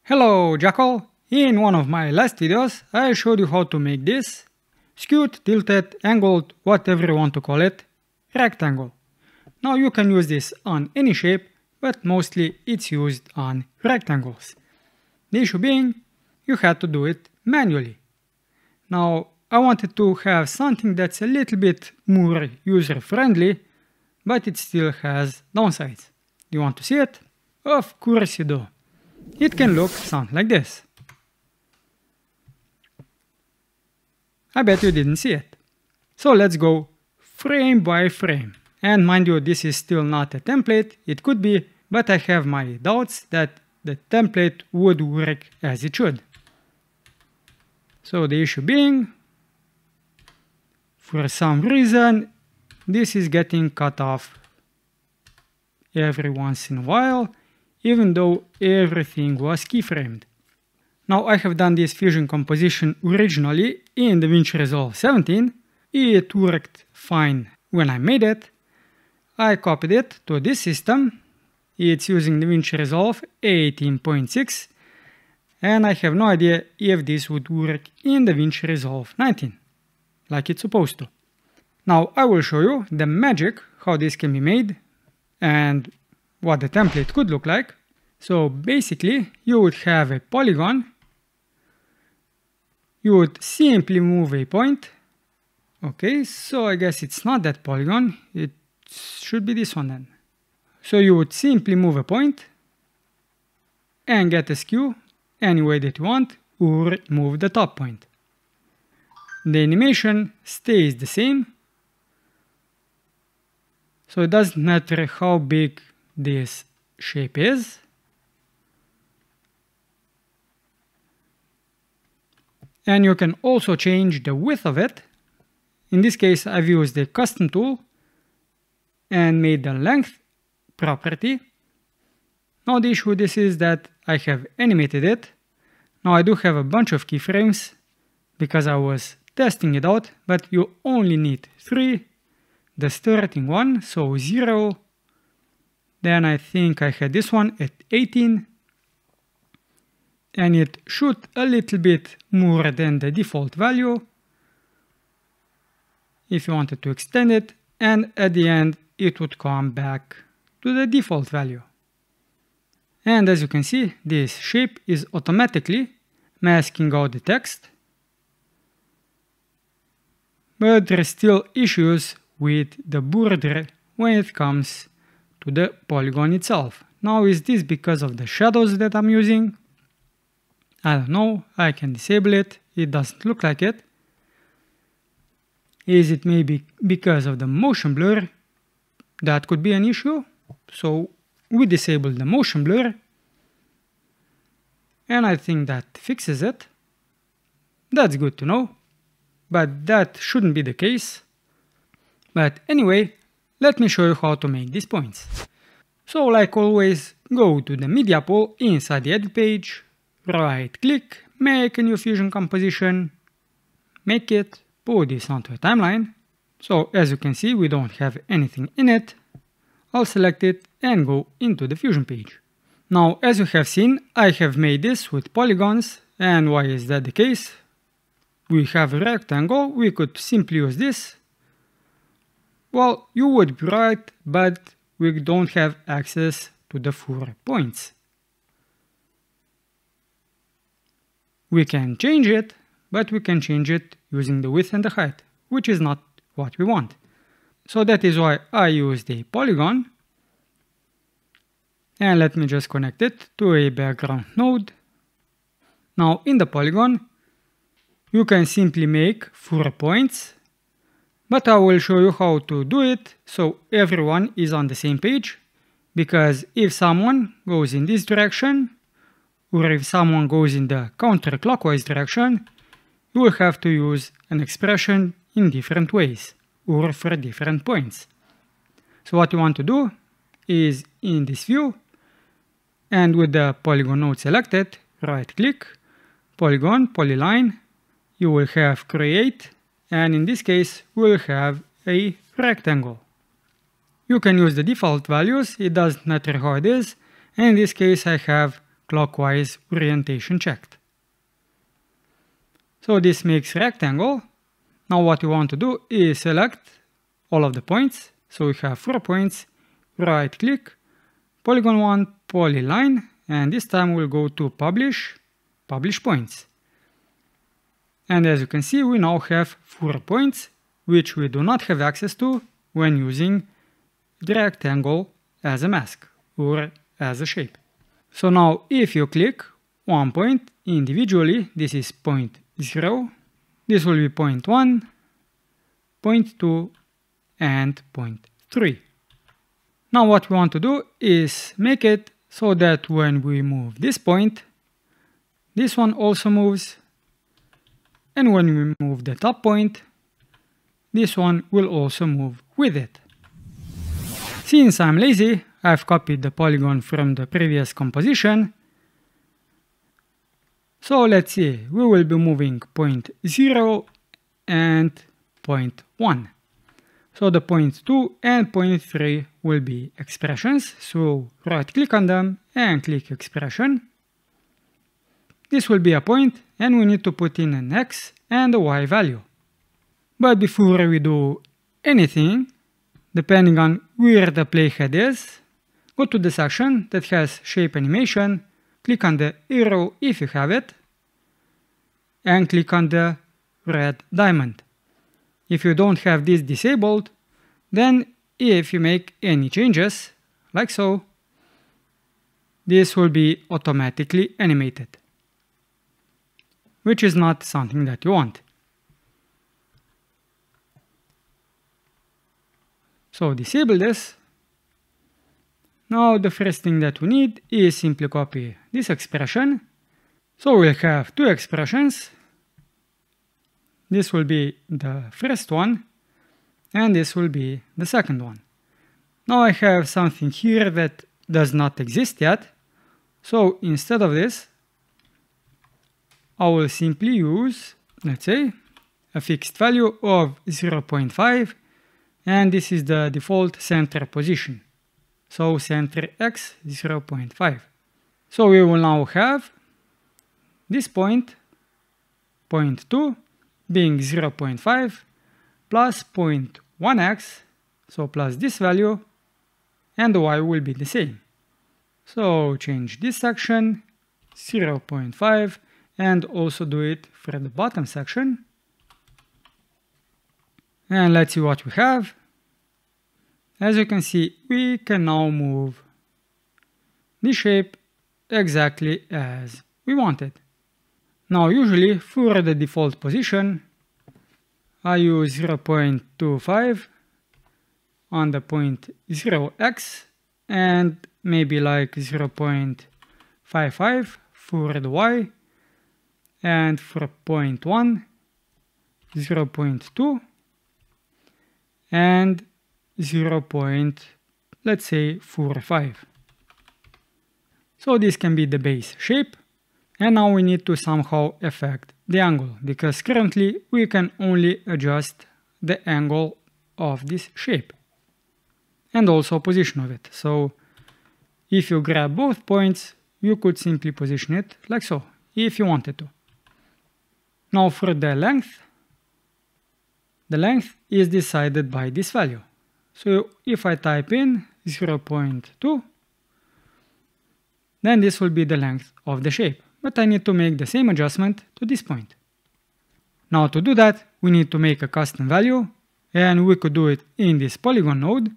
Hello Jackal! In one of my last videos I showed you how to make this skewed, tilted, angled, whatever you want to call it, rectangle. Now you can use this on any shape, but mostly it's used on rectangles. The issue being, you had to do it manually. Now I wanted to have something that's a little bit more user-friendly, but it still has downsides. You want to see it? Of course you do. It can look something like this. I bet you didn't see it. So let's go frame by frame. And mind you, this is still not a template. It could be, but I have my doubts that the template would work as it should. So the issue being, for some reason, this is getting cut off every once in a while, even though everything was keyframed. Now I have done this fusion composition originally in DaVinci Resolve 17. It worked fine when I made it. I copied it to this system. It's using DaVinci Resolve 18.6, and I have no idea if this would work in DaVinci Resolve 19, like it's supposed to. Now I will show you the magic, how this can be made, and what the template could look like. So basically you would have a polygon. You would simply move a point. Okay, so I guess it's not that polygon, it should be this one then. So you would simply move a point and get a skew any way that you want, or move the top point. The animation stays the same. So it doesn't matter how big this shape is. And you can also change the width of it. In this case, I've used the custom tool and made the length property. Now the issue with this is that I have animated it. Now I do have a bunch of keyframes because I was testing it out, but you only need 3. The starting one, so 0. Then I think I had this one at 18. And it shoot a little bit more than the default value if you wanted to extend it, and at the end it would come back to the default value. And as you can see, this shape is automatically masking out the text, but there are still issues with the border when it comes to the polygon itself. Now, is this because of the shadows that I'm using? I don't know, I can disable it, it doesn't look like it. Is it maybe because of the motion blur? That could be an issue. So we disable the motion blur, and I think that fixes it. That's good to know, but that shouldn't be the case. But anyway, let me show you how to make these points. So like always, go to the media pool inside the edit page, right click, make a new fusion composition, make it, put this onto a timeline. So as you can see, we don't have anything in it. I'll select it and go into the fusion page. Now as you have seen, I have made this with polygons. And why is that the case? We have a rectangle, we could simply use this. Well, you would be right, but we don't have access to the 4 points. We can change it, but we can change it using the width and the height, which is not what we want. So that is why I used a polygon. And let me just connect it to a background node. Now in the polygon, you can simply make 4 points, but I will show you how to do it so everyone is on the same page. Because if someone goes in this direction, or if someone goes in the counterclockwise direction, you will have to use an expression in different ways, or for different points. So what you want to do is in this view, and with the polygon node selected, right click, polygon, polyline, you will have create, and in this case we will have a rectangle. You can use the default values, it doesn't matter how it is, and in this case I have clockwise orientation checked. So this makes rectangle. Now what we want to do is select all of the points. So we have 4 points, right click, polygon 1, polyline, and this time we'll go to publish points. And as you can see, we now have 4 points, which we do not have access to when using the rectangle as a mask or as a shape. So now if you click one point individually, this is point 0, this will be point 1, point 2, and point 3. Now what we want to do is make it so that when we move this point, this one also moves, and when we move the top point, this one will also move with it. Since I'm lazy, I've copied the polygon from the previous composition. So let's see, we will be moving point 0 and point 1. So the point 2 and point 3 will be expressions. So right click on them and click expression. This will be a point, and we need to put in an X and a Y value. But before we do anything, depending on where the playhead is, go to the section that has shape animation, click on the arrow if you have it, and click on the red diamond. If you don't have this disabled, then if you make any changes, like so, this will be automatically animated, which is not something that you want. So disable this. Now the first thing that we need is simply copy this expression. So we'll have 2 expressions. This will be the first one, and this will be the second one. Now I have something here that does not exist yet. So instead of this, I will simply use, let's say, a fixed value of 0.5, and this is the default center position. So center X 0.5. So we will now have this point, point 2, being 0.5 plus 0.1x, so plus this value, and the y will be the same. So change this section 0.5 and also do it for the bottom section. And let's see what we have. As you can see, we can now move the shape exactly as we wanted. Now usually for the default position, I use 0.25 on the point 0x and maybe like 0.55 for the y, and for point 1, 0.2 and 0.45. So this can be the base shape. And now we need to somehow affect the angle, because currently we can only adjust the angle of this shape and also position of it. So if you grab both points, you could simply position it like so, if you wanted to. Now for the length is decided by this value. So if I type in 0.2, then this will be the length of the shape. But I need to make the same adjustment to this point. Now to do that, we need to make a custom value, and we could do it in this polygon node,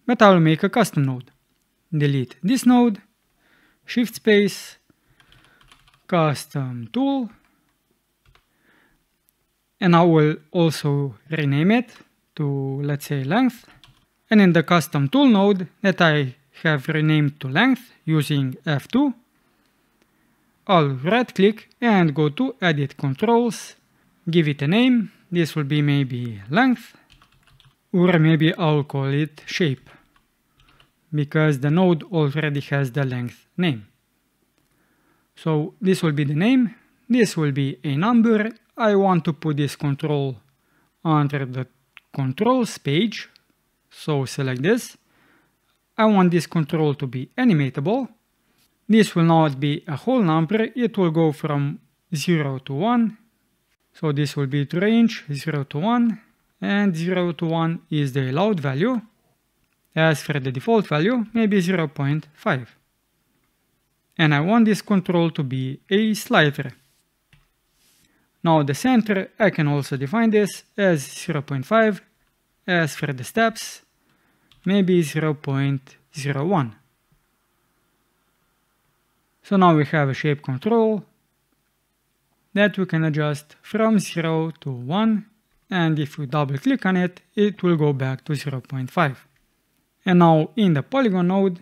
but I will make a custom node. Delete this node, shift space, custom tool, and I will also rename it to, let's say, length. And in the custom tool node that I have renamed to length using F2, I'll right click and go to edit controls, give it a name. This will be maybe length, or maybe I'll call it shape, because the node already has the length name. So this will be the name, this will be a number. I want to put this control under the controls page, so select this. I want this control to be animatable. This will not be a whole number, it will go from 0 to 1. So this will be the range 0 to 1, and 0 to 1 is the allowed value. As for the default value, maybe 0.5. And I want this control to be a slider. Now the center, I can also define this as 0.5. As for the steps, maybe 0.01. So now we have a shape control that we can adjust from 0 to 1, and if we double click on it, it will go back to 0.5. And now in the polygon node,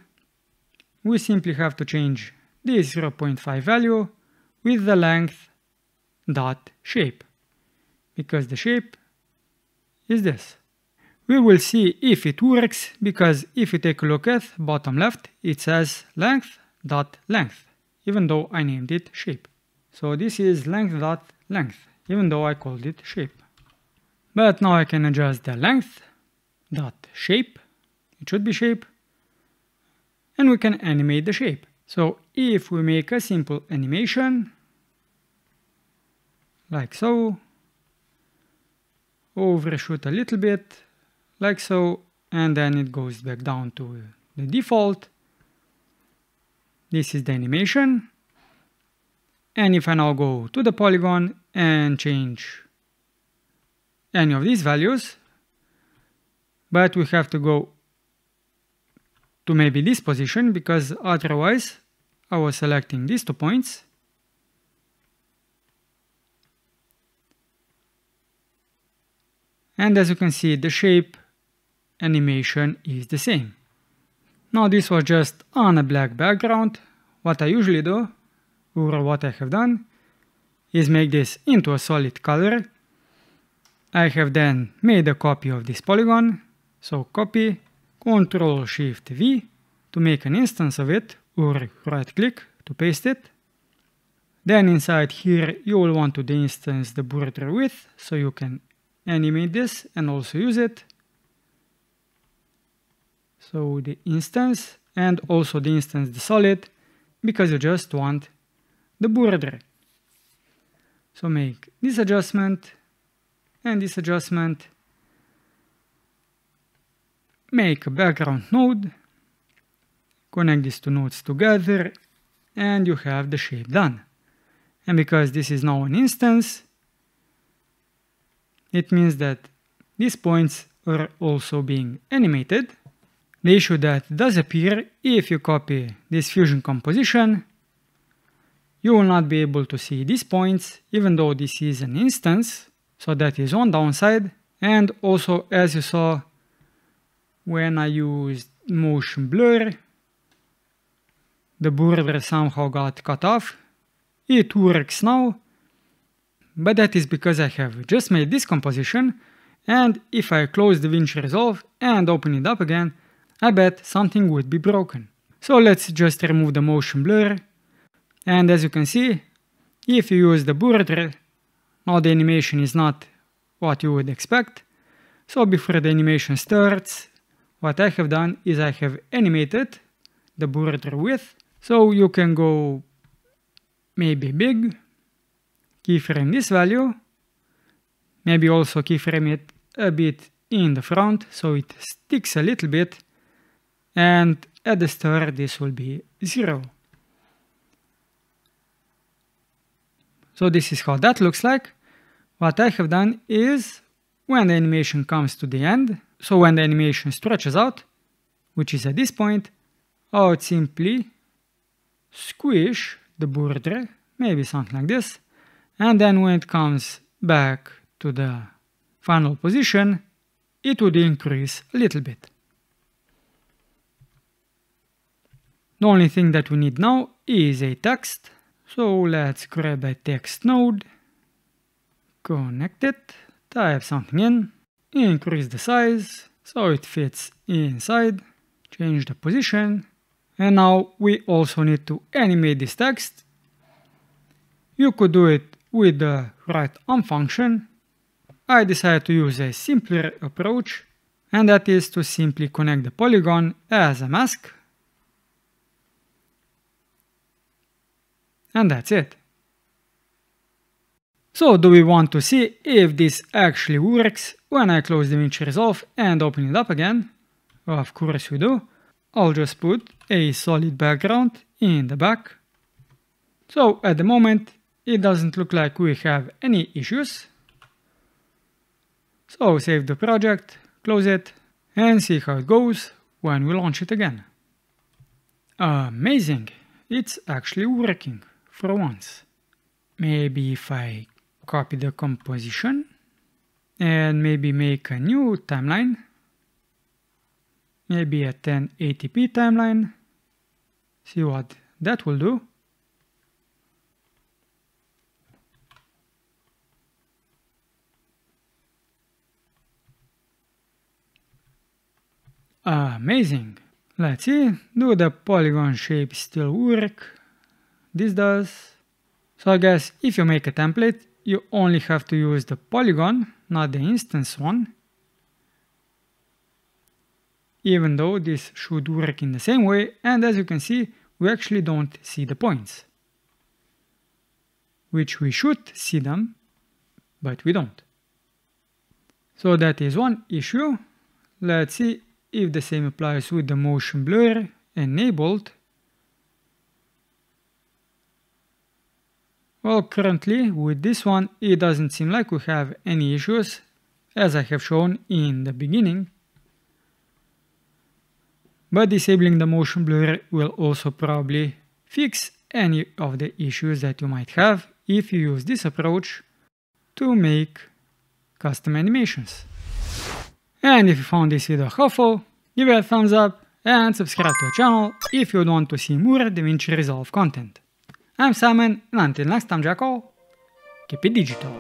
we simply have to change this 0.5 value with the length dot shape, because the shape is this. We will see if it works, because if you take a look at bottom left, it says length dot length, even though I named it shape. So this is length dot length, even though I called it shape. But now I can adjust the length dot shape. It should be shape. And we can animate the shape. So if we make a simple animation, like so, overshoot a little bit, like so, and then it goes back down to the default. This is the animation. And if I now go to the polygon and change any of these values, but we have to go to maybe this position, because otherwise I was selecting these 2 points. And as you can see, the shape animation is the same. Now this was just on a black background. What I usually do, or what I have done, is make this into a solid color. I have then made a copy of this polygon. So copy, Ctrl-Shift-V to make an instance of it, or right click to paste it. Then inside here you will want to instance the border width, so you can animate this and also use it. So the instance, and also the instance the solid, because you just want the border. So make this adjustment and this adjustment. Make a background node, connect these two nodes together, and you have the shape done. And because this is now an instance, it means that these points are also being animated. The issue that does appear if you copy this fusion composition, you will not be able to see these points, even though this is an instance. So that is one downside. And also, as you saw, when I used motion blur, the border somehow got cut off. It works now, but that is because I have just made this composition, and if I close DaVinci Resolve and open it up again, I bet something would be broken. So let's just remove the motion blur, and as you can see, if you use the border, now the animation is not what you would expect. So before the animation starts, what I have done is I have animated the border width, so you can go maybe big, keyframe this value, maybe also keyframe it a bit in the front so it sticks a little bit, and at the start this will be 0. So this is how that looks like. What I have done is, when the animation comes to the end, so when the animation stretches out, which is at this point, I would simply squish the border, maybe something like this, and then when it comes back to the final position, it would increase a little bit. The only thing that we need now is a text, so let's grab a text node, connect it, type something in, increase the size so it fits inside, change the position, and now we also need to animate this text. You could do it with the right arm function. I decided to use a simpler approach, and that is to simply connect the polygon as a mask. And that's it. So do we want to see if this actually works when I close DaVinci Resolve and open it up again? Of course we do. I'll just put a solid background in the back. So at the moment it doesn't look like we have any issues. So save the project, close it, and see how it goes when we launch it again. Amazing! It's actually working for once. Maybe if I copy the composition and maybe make a new timeline, maybe a 1080p timeline, see what that will do. Amazing! Let's see, do the polygon shapes still work? This does. So I guess if you make a template, you only have to use the polygon, not the instance one. Even though this should work in the same way, and as you can see, we actually don't see the points. Which we should see them, but we don't. So that is one issue. Let's see if the same applies with the motion blur enabled. Well, currently with this one it doesn't seem like we have any issues, as I have shown in the beginning. But disabling the motion blur will also probably fix any of the issues that you might have if you use this approach to make custom animations. And if you found this video helpful, give it a thumbs up and subscribe to the channel if you want to see more DaVinci Resolve content. I'm Simon, and until next time, Jackal, keep it digital.